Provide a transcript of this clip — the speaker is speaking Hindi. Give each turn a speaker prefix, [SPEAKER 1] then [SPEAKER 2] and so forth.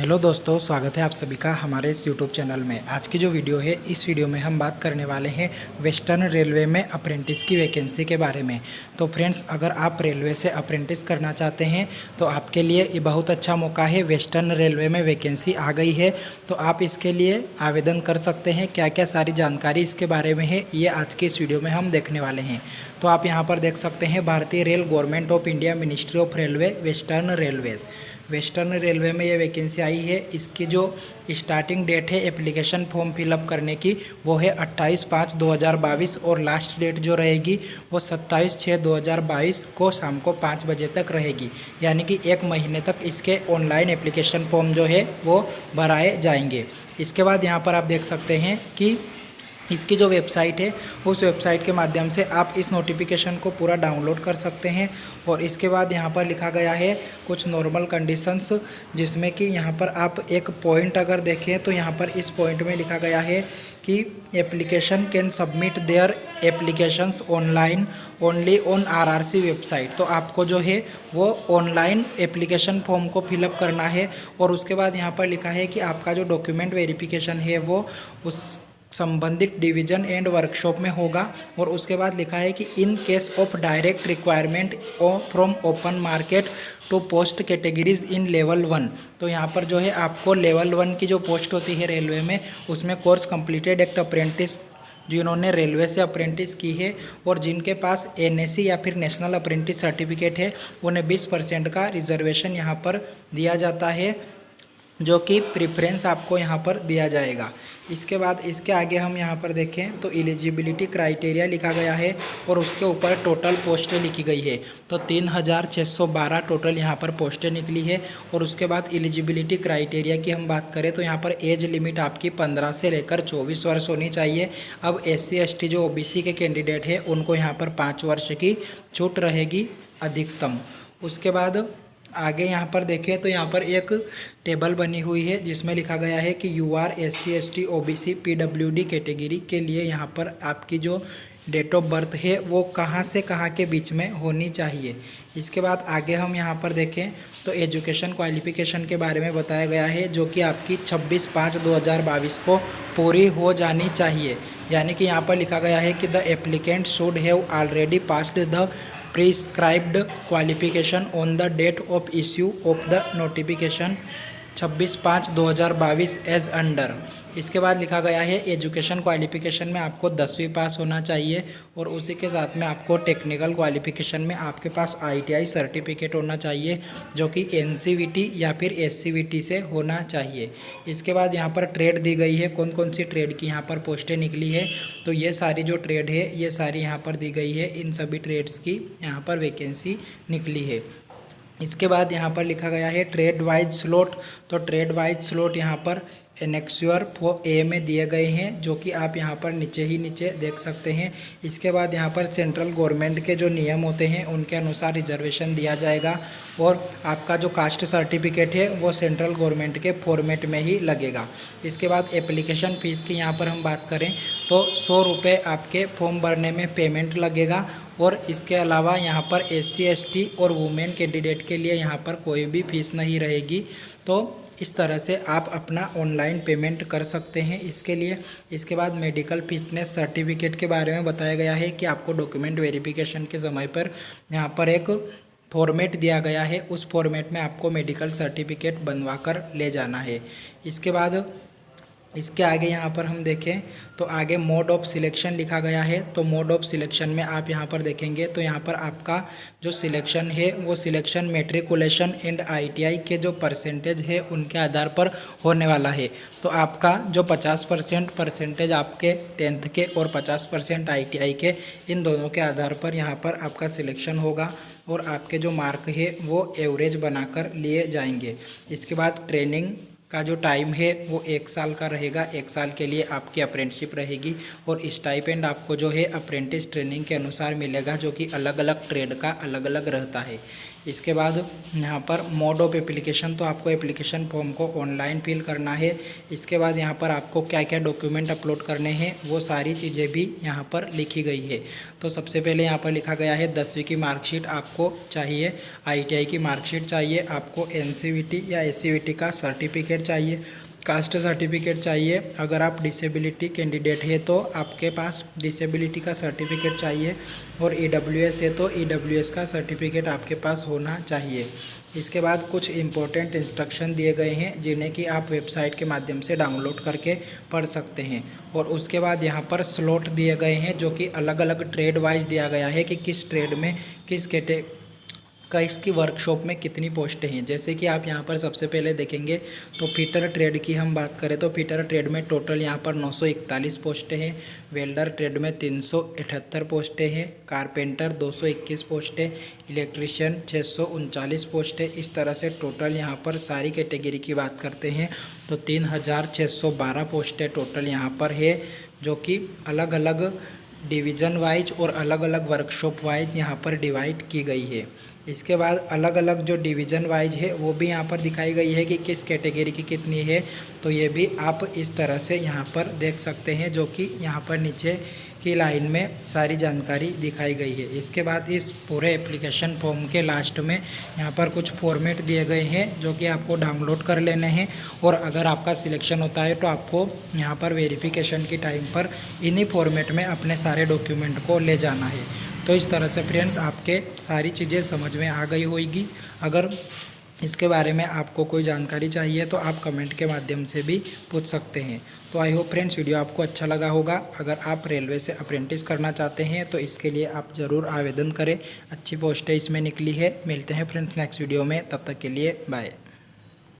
[SPEAKER 1] हेलो दोस्तों, स्वागत है आप सभी का हमारे इस यूट्यूब चैनल में। आज की जो वीडियो है, इस वीडियो में हम बात करने वाले हैं वेस्टर्न रेलवे में अप्रेंटिस की वैकेंसी के बारे में। तो फ्रेंड्स, अगर आप रेलवे से अप्रेंटिस करना चाहते हैं तो आपके लिए ये बहुत अच्छा मौका है। वेस्टर्न रेलवे में वैकेंसी आ गई है तो आप इसके लिए आवेदन कर सकते हैं। क्या क्या सारी जानकारी इसके बारे में है, ये आज की इस वीडियो में हम देखने वाले हैं। तो आप यहाँ पर देख सकते हैं, भारतीय rail, government of India, ministry of railway, western railway में ये वैकेंसी आई है। इसकी जो स्टार्टिंग डेट है एप्लीकेशन फॉर्म फिलअप करने की, वो है 28/5/2022 और लास्ट डेट जो रहेगी वो 27/6/2022 को शाम को 5 बजे तक रहेगी। यानी कि 1 महीने तक इसके ऑनलाइन एप्लीकेशन फॉर्म जो है वो भराए जाएंगे। इसके बाद यहाँ पर आप देख सकते हैं कि इसकी जो वेबसाइट है, उस वेबसाइट के माध्यम से आप इस नोटिफिकेशन को पूरा डाउनलोड कर सकते हैं। और इसके बाद यहाँ पर लिखा गया है कुछ नॉर्मल कंडीशंस, जिसमें कि यहाँ पर आप एक पॉइंट अगर देखें तो यहाँ पर इस पॉइंट में लिखा गया है कि application can submit their applications online only on RRC website. तो आपको जो है वो ऑनलाइन एप्लीकेशन फॉर्म को फिलअप करना है। और उसके बाद यहाँ पर लिखा है कि आपका जो डॉक्यूमेंट वेरिफिकेशन है वो उस संबंधित डिवीजन एंड वर्कशॉप में होगा। और उसके बाद लिखा है कि in case of direct requirement from open market to post categories in level 1। तो यहाँ पर जो है आपको लेवल 1 की जो पोस्ट होती है रेलवे में, उसमें कोर्स कंप्लीटेड एक्ट अप्रेंटिस जिन्होंने रेलवे से अप्रेंटिस की है और जिनके पास एनएसी या फिर नेशनल अप्रेंटिस सर्टिफिकेट है, उन्हें 20% का रिजर्वेशन यहाँ पर दिया जाता है, जो कि प्रेफरेंस आपको यहाँ पर दिया जाएगा। इसके बाद इसके आगे हम यहाँ पर देखें तो एलिजिबिलिटी क्राइटेरिया लिखा गया है और उसके ऊपर टोटल पोस्टें लिखी गई है। तो 3612 टोटल यहाँ पर पोस्टें निकली है। और उसके बाद एलिजिबिलिटी क्राइटेरिया की हम बात करें तो यहाँ पर एज लिमिट आपकी 15 से लेकर 24 वर्ष होनी चाहिए। अब SC ST जो OBC के कैंडिडेट है, उनको यहाँ पर 5 वर्ष की छूट रहेगी अधिकतम। उसके बाद आगे यहाँ पर देखें तो यहाँ पर एक टेबल बनी हुई है जिसमें लिखा गया है कि UR SC ST OBC PWD category के लिए यहाँ पर आपकी जो डेट ऑफ बर्थ है वो कहाँ से कहाँ के बीच में होनी चाहिए। इसके बाद आगे हम यहाँ पर देखें तो एजुकेशन क्वालिफिकेशन के बारे में बताया गया है, जो कि आपकी 26/5/2022 को पूरी हो जानी चाहिए। यानी कि यहाँ पर लिखा गया है कि the applicant should have already passed the prescribed qualification on the date of issue of the notification 26/5/2022 as under. इसके बाद लिखा गया है एजुकेशन क्वालिफिकेशन में आपको 10वीं पास होना चाहिए और उसी के साथ में आपको टेक्निकल क्वालिफिकेशन में आपके पास ITI सर्टिफिकेट होना चाहिए, जो कि NCVT या फिर SCVT से होना चाहिए। इसके बाद यहाँ पर ट्रेड दी गई है, कौन कौन सी ट्रेड की यहाँ पर पोस्टें निकली है। तो ये सारी जो ट्रेड है ये सारी यहाँ पर दी गई है, इन सभी ट्रेड्स की यहाँ पर वैकेंसी निकली है। इसके बाद यहाँ पर लिखा गया है ट्रेड वाइज स्लॉट। तो ट्रेड वाइज स्लॉट यहाँ पर एनेक्स्योर A में दिए गए हैं, जो कि आप यहाँ पर नीचे देख सकते हैं। इसके बाद यहाँ पर सेंट्रल गवर्नमेंट के जो नियम होते हैं उनके अनुसार रिजर्वेशन दिया जाएगा। और आपका जो कास्ट सर्टिफिकेट है वो सेंट्रल गवर्नमेंट के फॉर्मेट में ही लगेगा। इसके बाद एप्लीकेशन फ़ीस की यहाँ पर हम बात करें तो 100 रुपये आपके फॉर्म भरने में पेमेंट लगेगा। और इसके अलावा यहाँ पर SC ST और वुमेन कैंडिडेट के लिए यहाँ पर कोई भी फीस नहीं रहेगी। तो इस तरह से आप अपना ऑनलाइन पेमेंट कर सकते हैं इसके लिए। इसके बाद मेडिकल फिटनेस सर्टिफिकेट के बारे में बताया गया है कि आपको डॉक्यूमेंट वेरिफिकेशन के समय पर यहाँ पर एक फॉर्मेट दिया गया है, उस फॉर्मेट में आपको मेडिकल सर्टिफिकेट बनवा कर ले जाना है। इसके बाद इसके आगे यहाँ पर हम देखें तो आगे मोड ऑफ सिलेक्शन लिखा गया है। तो मोड ऑफ सिलेक्शन में आप यहाँ पर देखेंगे तो यहाँ पर आपका जो सिलेक्शन है वो सिलेक्शन मैट्रिकुलेशन एंड ITI के जो परसेंटेज है उनके आधार पर होने वाला है। तो आपका जो 50% परसेंटेज आपके 10th के और 50% ITI के, इन दोनों के आधार पर यहाँ पर आपका सिलेक्शन होगा और आपके जो मार्क है वो एवरेज बनाकर लिए जाएंगे। इसके बाद ट्रेनिंग का जो टाइम है वो 1 साल का रहेगा। 1 साल के लिए आपकी अप्रेंटिसशिप रहेगी और स्टाइपेंड आपको जो है अप्रेंटिस ट्रेनिंग के अनुसार मिलेगा, जो कि अलग अलग ट्रेड का अलग अलग रहता है। इसके बाद यहाँ पर मोड ऑफ एप्लीकेशन, तो आपको एप्लीकेशन फॉर्म को ऑनलाइन फिल करना है। इसके बाद यहाँ पर आपको क्या क्या डॉक्यूमेंट अपलोड करने हैं वो सारी चीज़ें भी यहाँ पर लिखी गई है। तो सबसे पहले यहाँ पर लिखा गया है 10वीं की मार्कशीट आपको चाहिए, ITI की मार्कशीट चाहिए, आपको NCVT या SCVT का सर्टिफिकेट चाहिए, कास्ट सर्टिफिकेट चाहिए। अगर आप डिसेबिलिटी कैंडिडेट है तो आपके पास डिसेबिलिटी का सर्टिफिकेट चाहिए, और EWS है तो EWS का सर्टिफिकेट आपके पास होना चाहिए। इसके बाद कुछ इम्पोर्टेंट इंस्ट्रक्शन दिए गए हैं जिन्हें कि आप वेबसाइट के माध्यम से डाउनलोड करके पढ़ सकते हैं। और उसके बाद यहाँ पर स्लॉट दिए गए हैं जो कि अलग अलग ट्रेड वाइज दिया गया है कि किस ट्रेड में किस का इसकी वर्कशॉप में कितनी पोस्टें हैं। जैसे कि आप यहाँ पर सबसे पहले देखेंगे तो फिटर ट्रेड की हम बात करें तो फिटर ट्रेड में टोटल यहाँ पर 941 पोस्टें हैं, वेल्डर ट्रेड में 378 पोस्टें हैं, कारपेंटर 221 पोस्टें, इलेक्ट्रीशियन 639 पोस्टें। इस तरह से टोटल यहाँ पर सारी कैटेगरी की बात करते हैं तो 3612 पोस्टें टोटल यहाँ पर है, जो कि अलग अलग डिवीज़न वाइज और अलग अलग वर्कशॉप वाइज यहाँ पर डिवाइड की गई है। इसके बाद अलग अलग जो डिवीज़न वाइज है वो भी यहाँ पर दिखाई गई है कि किस कैटेगरी की कितनी है, तो ये भी आप इस तरह से यहाँ पर देख सकते हैं, जो कि यहाँ पर नीचे की लाइन में सारी जानकारी दिखाई गई है। इसके बाद इस पूरे एप्लीकेशन फॉर्म के लास्ट में यहाँ पर कुछ फॉर्मेट दिए गए हैं जो कि आपको डाउनलोड कर लेने हैं, और अगर आपका सिलेक्शन होता है तो आपको यहाँ पर वेरिफिकेशन की टाइम पर इन्हीं फॉर्मेट में अपने सारे डॉक्यूमेंट को ले जाना है। तो इस तरह से फ्रेंड्स आपके सारी चीज़ें समझ में आ गई होगी। अगर इसके बारे में आपको कोई जानकारी चाहिए तो आप कमेंट के माध्यम से भी पूछ सकते हैं। तो आई होप फ्रेंड्स वीडियो आपको अच्छा लगा होगा। अगर आप रेलवे से अप्रेंटिस करना चाहते हैं तो इसके लिए आप ज़रूर आवेदन करें, अच्छी पोस्टें इसमें निकली है। मिलते हैं फ्रेंड्स नेक्स्ट वीडियो में, तब तक के लिए बाय।